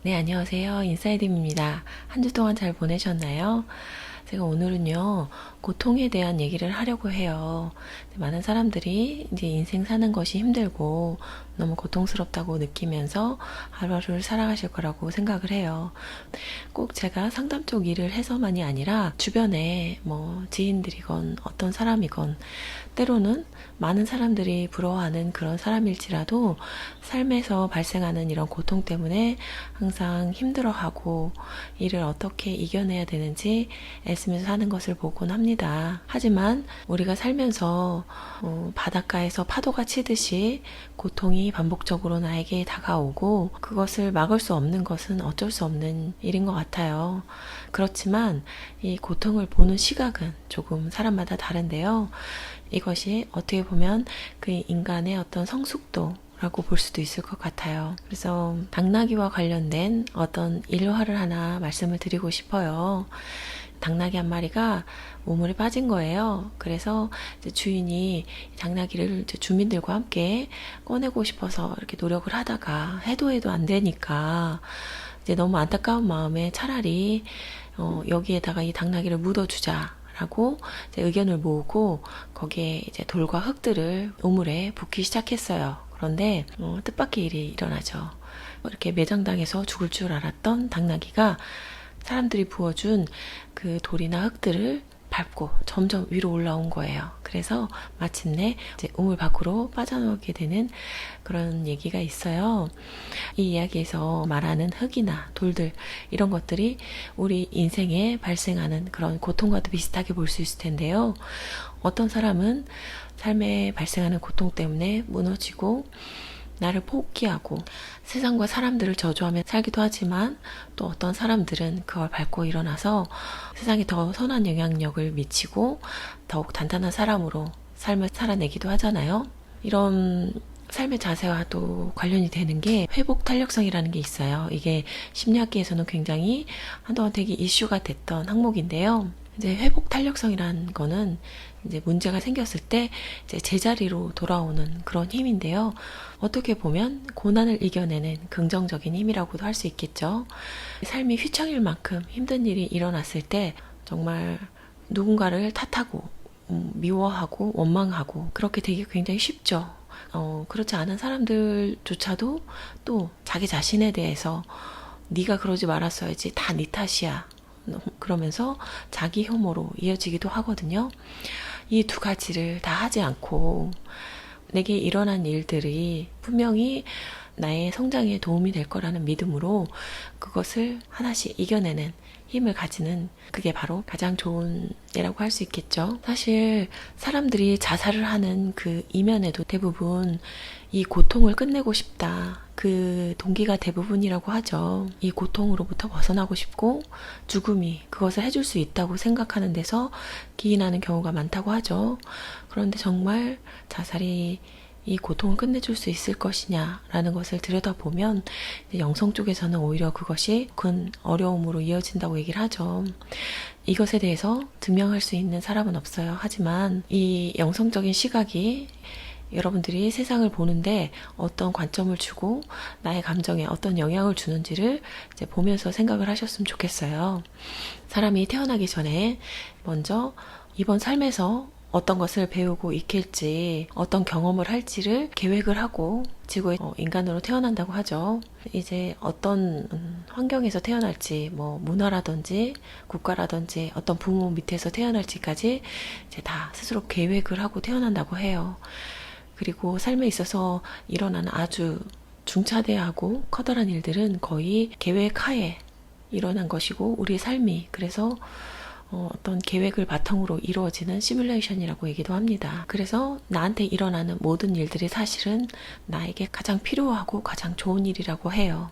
네, 안녕하세요. 인사이드입니다. 한 주 동안 잘 보내셨나요? 제가 오늘은요, 고통에 대한 얘기를 하려고 해요. 많은 사람들이 이제 인생 사는 것이 힘들고 너무 고통스럽다고 느끼면서 하루하루를 살아가실 거라고 생각을 해요. 꼭 제가 상담 쪽 일을 해서만이 아니라 주변에 뭐 지인들이건 어떤 사람이건 때로는 많은 사람들이 부러워하는 그런 사람일지라도 삶에서 발생하는 이런 고통 때문에 항상 힘들어하고 이를 어떻게 이겨내야 되는지 애쓰면서 사는 것을 보곤 합니다. 하지만 우리가 살면서 바닷가에서 파도가 치듯이 고통이 반복적으로 나에게 다가오고 그것을 막을 수 없는 것은 어쩔 수 없는 일인 것 같아요. 그렇지만 이 고통을 보는 시각은 조금 사람마다 다른데요. 이것이 어떻게 보면 그 인간의 어떤 성숙도 라고 볼 수도 있을 것 같아요. 그래서 당나귀와 관련된 어떤 일화를 하나 말씀을 드리고 싶어요. 당나귀 한 마리가 우물에 빠진 거예요. 그래서 이제 주인이 당나귀를 이제 주민들과 함께 꺼내고 싶어서 이렇게 노력을 하다가 해도 안 되니까 이제 너무 안타까운 마음에 차라리 여기에다가 이 당나귀를 묻어주자. 라고 의견을 모으고 거기에 이제 돌과 흙들을 우물에 붓기 시작했어요. 그런데 뜻밖의 일이 일어나죠. 이렇게 매장당해서 죽을 줄 알았던 당나귀가 사람들이 부어준 그 돌이나 흙들을 밟고 점점 위로 올라온 거예요. 그래서 마침내 이제 우물 밖으로 빠져나오게 되는 그런 얘기가 있어요. 이 이야기에서 말하는 흙이나 돌들 이런 것들이 우리 인생에 발생하는 그런 고통과도 비슷하게 볼 수 있을 텐데요. 어떤 사람은 삶에 발생하는 고통 때문에 무너지고 나를 포기하고 세상과 사람들을 저주하며 살기도 하지만 또 어떤 사람들은 그걸 밟고 일어나서 세상에 더 선한 영향력을 미치고 더욱 단단한 사람으로 삶을 살아내기도 하잖아요. 이런 삶의 자세와도 관련이 되는 게 회복 탄력성이라는 게 있어요. 이게 심리학계에서는 굉장히 한동안 되게 이슈가 됐던 항목인데요. 이제 회복 탄력성이라는 거는 이제 문제가 생겼을 때 이제 제자리로 돌아오는 그런 힘인데요. 어떻게 보면 고난을 이겨내는 긍정적인 힘이라고도 할 수 있겠죠. 삶이 휘청일 만큼 힘든 일이 일어났을 때 정말 누군가를 탓하고 미워하고 원망하고 그렇게 되기 굉장히 쉽죠. 그렇지 않은 사람들조차도 또 자기 자신에 대해서 네가 그러지 말았어야지 다 네 탓이야. 그러면서 자기 혐오로 이어지기도 하거든요. 이 두 가지를 다 하지 않고 내게 일어난 일들이 분명히 나의 성장에 도움이 될 거라는 믿음으로 그것을 하나씩 이겨내는 힘을 가지는 그게 바로 가장 좋은 예라고 할 수 있겠죠. 사실 사람들이 자살을 하는 그 이면에도 대부분 이 고통을 끝내고 싶다. 그 동기가 대부분이라고 하죠. 이 고통으로부터 벗어나고 싶고 죽음이 그것을 해줄 수 있다고 생각하는 데서 기인하는 경우가 많다고 하죠. 그런데 정말 자살이 이 고통을 끝내줄 수 있을 것이냐라는 것을 들여다보면 영성 쪽에서는 오히려 그것이 큰 어려움으로 이어진다고 얘기를 하죠. 이것에 대해서 증명할 수 있는 사람은 없어요. 하지만 이 영성적인 시각이 여러분들이 세상을 보는데 어떤 관점을 주고 나의 감정에 어떤 영향을 주는지를 이제 보면서 생각을 하셨으면 좋겠어요. 사람이 태어나기 전에 먼저 이번 삶에서 어떤 것을 배우고 익힐지 어떤 경험을 할지를 계획을 하고 지구에 인간으로 태어난다고 하죠. 이제 어떤 환경에서 태어날지 뭐 문화라든지 국가라든지 어떤 부모 밑에서 태어날지까지 이제 다 스스로 계획을 하고 태어난다고 해요. 그리고 삶에 있어서 일어나는 아주 중차대하고 커다란 일들은 거의 계획하에 일어난 것이고 우리의 삶이 그래서 어떤 계획을 바탕으로 이루어지는 시뮬레이션이라고 얘기도 합니다. 그래서 나한테 일어나는 모든 일들이 사실은 나에게 가장 필요하고 가장 좋은 일이라고 해요.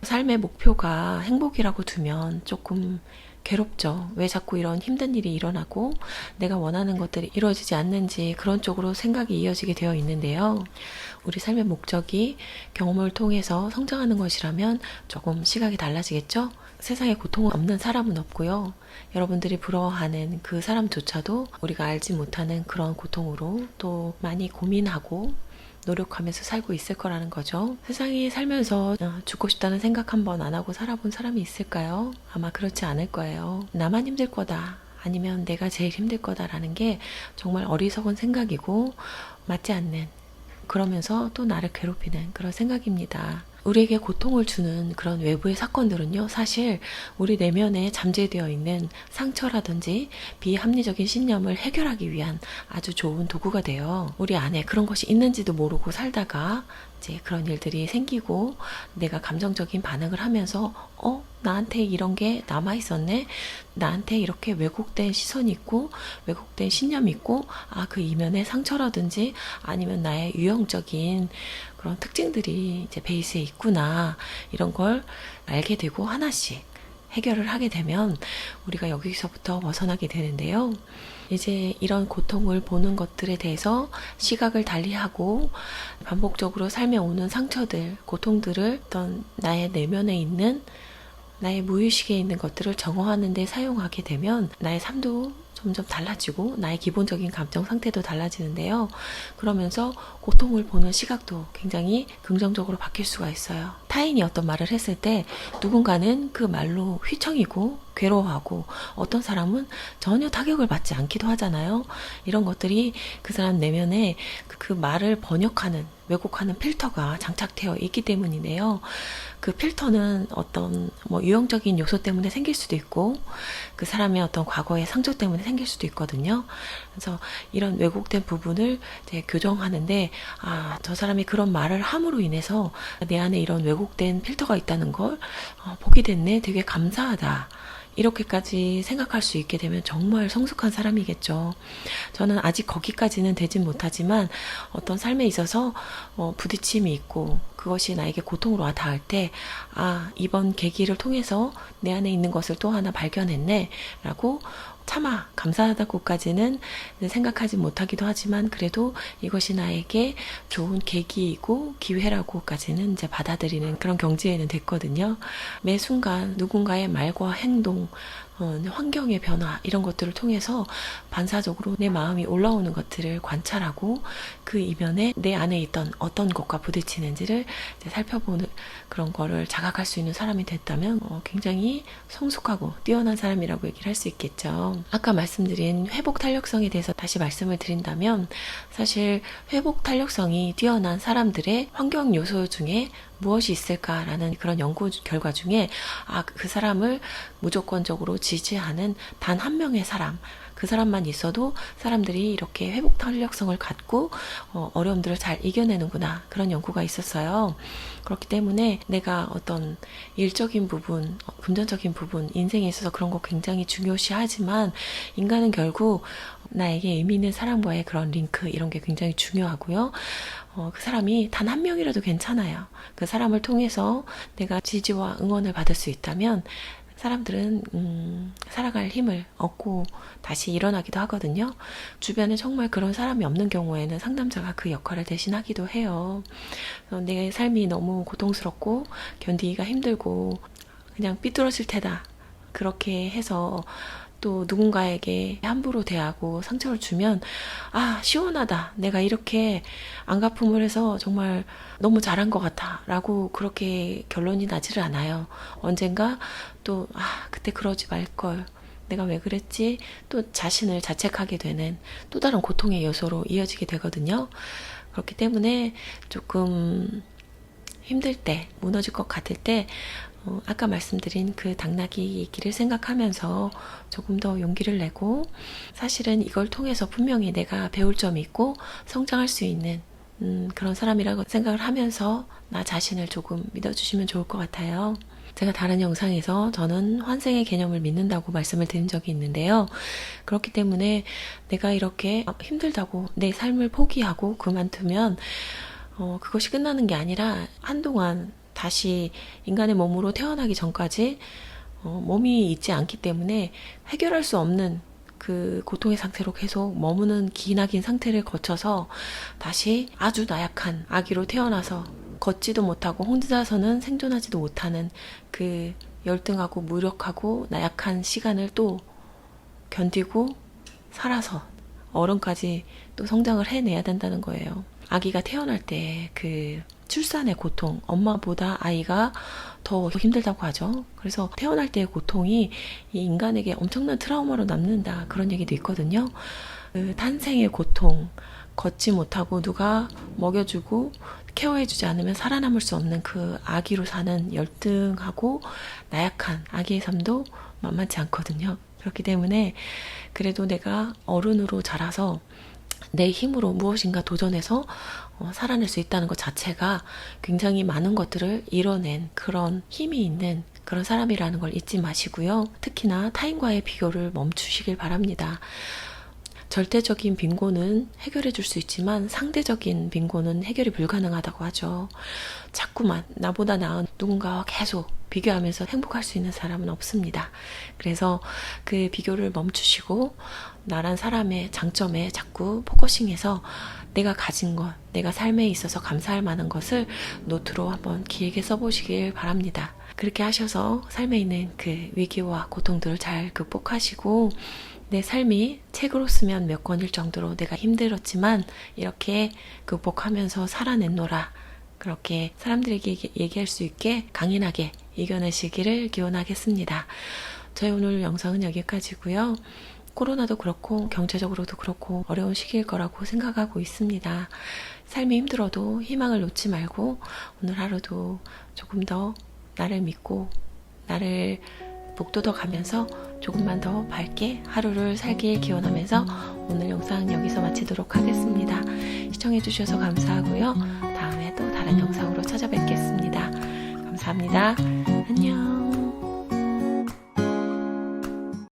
삶의 목표가 행복이라고 두면 조금 괴롭죠. 왜 자꾸 이런 힘든 일이 일어나고 내가 원하는 것들이 이루어지지 않는지 그런 쪽으로 생각이 이어지게 되어 있는데요. 우리 삶의 목적이 경험을 통해서 성장하는 것이라면 조금 시각이 달라지겠죠? 세상에 고통 없는 사람은 없고요. 여러분들이 부러워하는 그 사람조차도 우리가 알지 못하는 그런 고통으로 또 많이 고민하고 노력하면서 살고 있을 거라는 거죠. 세상에 살면서 죽고 싶다는 생각 한 번 안 하고 살아본 사람이 있을까요? 아마 그렇지 않을 거예요. 나만 힘들 거다, 아니면 내가 제일 힘들 거다라는 게 정말 어리석은 생각이고 맞지 않는, 그러면서 또 나를 괴롭히는 그런 생각입니다. 우리에게 고통을 주는 그런 외부의 사건들은요, 사실 우리 내면에 잠재되어 있는 상처라든지 비합리적인 신념을 해결하기 위한 아주 좋은 도구가 돼요. 우리 안에 그런 것이 있는지도 모르고 살다가 이제 그런 일들이 생기고 내가 감정적인 반응을 하면서 나한테 이런 게 남아 있었네, 나한테 이렇게 왜곡된 시선이 있고 왜곡된 신념이 있고, 그 이면에 상처라든지 아니면 나의 유형적인 그런 특징들이 이제 베이스에 있구나, 이런 걸 알게 되고 하나씩 해결을 하게 되면 우리가 여기서부터 벗어나게 되는데요. 이제 이런 고통을 보는 것들에 대해서 시각을 달리하고 반복적으로 삶에 오는 상처들, 고통들을 어떤 나의 내면에 있는, 나의 무의식에 있는 것들을 정화하는 데 사용하게 되면 나의 삶도 점점 달라지고 나의 기본적인 감정 상태도 달라지는데요. 그러면서 고통을 보는 시각도 굉장히 긍정적으로 바뀔 수가 있어요. 타인이 어떤 말을 했을 때 누군가는 그 말로 휘청이고 괴로워하고, 어떤 사람은 전혀 타격을 받지 않기도 하잖아요. 이런 것들이 그 사람 내면에 그 말을 번역하는, 왜곡하는 필터가 장착되어 있기 때문이네요. 그 필터는 어떤 유형적인 요소 때문에 생길 수도 있고 그 사람의 어떤 과거의 상처 때문에 생길 수도 있거든요. 그래서 이런 왜곡된 부분을 이제 교정하는데, 저 사람이 그런 말을 함으로 인해서 내 안에 이런 왜곡된 필터가 있다는 걸 보게 됐네, 되게 감사하다, 이렇게까지 생각할 수 있게 되면 정말 성숙한 사람이겠죠. 저는 아직 거기까지는 되진 못하지만 어떤 삶에 있어서 부딪힘이 있고 그것이 나에게 고통으로 와 닿을 때, 이번 계기를 통해서 내 안에 있는 것을 또 하나 발견했네 라고 차마 감사하다고까지는 생각하지 못하기도 하지만, 그래도 이것이 나에게 좋은 계기이고 기회라고까지는 이제 받아들이는 그런 경지에는 됐거든요. 매 순간 누군가의 말과 행동, 환경의 변화, 이런 것들을 통해서 반사적으로 내 마음이 올라오는 것들을 관찰하고 그 이면에 내 안에 있던 어떤 것과 부딪히는지를 이제 살펴보는 그런 거를 자각할 수 있는 사람이 됐다면 굉장히 성숙하고 뛰어난 사람이라고 얘기를 할 수 있겠죠. 아까 말씀드린 회복 탄력성에 대해서 다시 말씀을 드린다면, 사실 회복 탄력성이 뛰어난 사람들의 환경 요소 중에 무엇이 있을까라는 그런 연구 결과 중에 그 사람을 무조건적으로 지지하는 단 한 명의 사람, 그 사람만 있어도 사람들이 이렇게 회복 탄력성을 갖고 어려움들을 잘 이겨내는구나, 그런 연구가 있었어요. 그렇기 때문에 내가 어떤 일적인 부분, 금전적인 부분, 인생에 있어서 그런 거 굉장히 중요시하지만, 인간은 결국 나에게 의미 있는 사람과의 그런 링크, 이런 게 굉장히 중요하고요. 그 사람이 단 한 명이라도 괜찮아요. 그 사람을 통해서 내가 지지와 응원을 받을 수 있다면 사람들은 살아갈 힘을 얻고 다시 일어나기도 하거든요. 주변에 정말 그런 사람이 없는 경우에는 상담자가 그 역할을 대신하기도 해요. 내 삶이 너무 고통스럽고 견디기가 힘들고 그냥 삐뚤어질 테다, 그렇게 해서 또 누군가에게 함부로 대하고 상처를 주면 시원하다, 내가 이렇게 안갚음을 해서 정말 너무 잘한 것 같아 라고 그렇게 결론이 나지를 않아요. 언젠가 또 그때 그러지 말걸, 내가 왜 그랬지, 또 자신을 자책하게 되는 또 다른 고통의 요소로 이어지게 되거든요. 그렇기 때문에 조금 힘들 때, 무너질 것 같을 때 아까 말씀드린 그 당나귀 얘기를 생각하면서 조금 더 용기를 내고, 사실은 이걸 통해서 분명히 내가 배울 점이 있고 성장할 수 있는 그런 사람이라고 생각을 하면서 나 자신을 조금 믿어주시면 좋을 것 같아요. 제가 다른 영상에서 저는 환생의 개념을 믿는다고 말씀을 드린 적이 있는데요. 그렇기 때문에 내가 이렇게 힘들다고 내 삶을 포기하고 그만두면 그것이 끝나는 게 아니라 한동안 다시 인간의 몸으로 태어나기 전까지 몸이 있지 않기 때문에 해결할 수 없는 그 고통의 상태로 계속 머무는 기나긴 상태를 거쳐서 다시 아주 나약한 아기로 태어나서 걷지도 못하고 혼자서는 생존하지도 못하는 그 열등하고 무력하고 나약한 시간을 또 견디고 살아서 어른까지 또 성장을 해내야 된다는 거예요. 아기가 태어날 때 그 출산의 고통, 엄마보다 아이가 더 힘들다고 하죠. 그래서 태어날 때의 고통이 이 인간에게 엄청난 트라우마로 남는다. 그런 얘기도 있거든요. 그 탄생의 고통, 걷지 못하고 누가 먹여주고 케어해주지 않으면 살아남을 수 없는 그 아기로 사는 열등하고 나약한 아기의 삶도 만만치 않거든요. 그렇기 때문에 그래도 내가 어른으로 자라서 내 힘으로 무엇인가 도전해서 살아낼 수 있다는 것 자체가 굉장히 많은 것들을 이뤄낸 그런 힘이 있는 그런 사람이라는 걸 잊지 마시고요. 특히나 타인과의 비교를 멈추시길 바랍니다. 절대적인 빈곤은 해결해 줄 수 있지만 상대적인 빈곤은 해결이 불가능하다고 하죠. 자꾸만 나보다 나은 누군가와 계속 비교하면서 행복할 수 있는 사람은 없습니다. 그래서 그 비교를 멈추시고 나란 사람의 장점에 자꾸 포커싱해서 내가 가진 것, 내가 삶에 있어서 감사할 만한 것을 노트로 한번 길게 써보시길 바랍니다. 그렇게 하셔서 삶에 있는 그 위기와 고통들을 잘 극복하시고 내 삶이 책으로 쓰면 몇 권일 정도로 내가 힘들었지만 이렇게 극복하면서 살아냈노라. 그렇게 사람들에게 얘기할 수 있게 강인하게 이겨내시기를 기원하겠습니다. 저희 오늘 영상은 여기까지고요. 코로나도 그렇고 경제적으로도 그렇고 어려운 시기일 거라고 생각하고 있습니다. 삶이 힘들어도 희망을 놓지 말고 오늘 하루도 조금 더 나를 믿고 나를 북돋아가면서 조금만 더 밝게 하루를 살길 기원하면서 오늘 영상 여기서 마치도록 하겠습니다. 시청해주셔서 감사하고요. 다음에 또 다른 영상으로 찾아뵙겠습니다. 감사합니다. 안녕.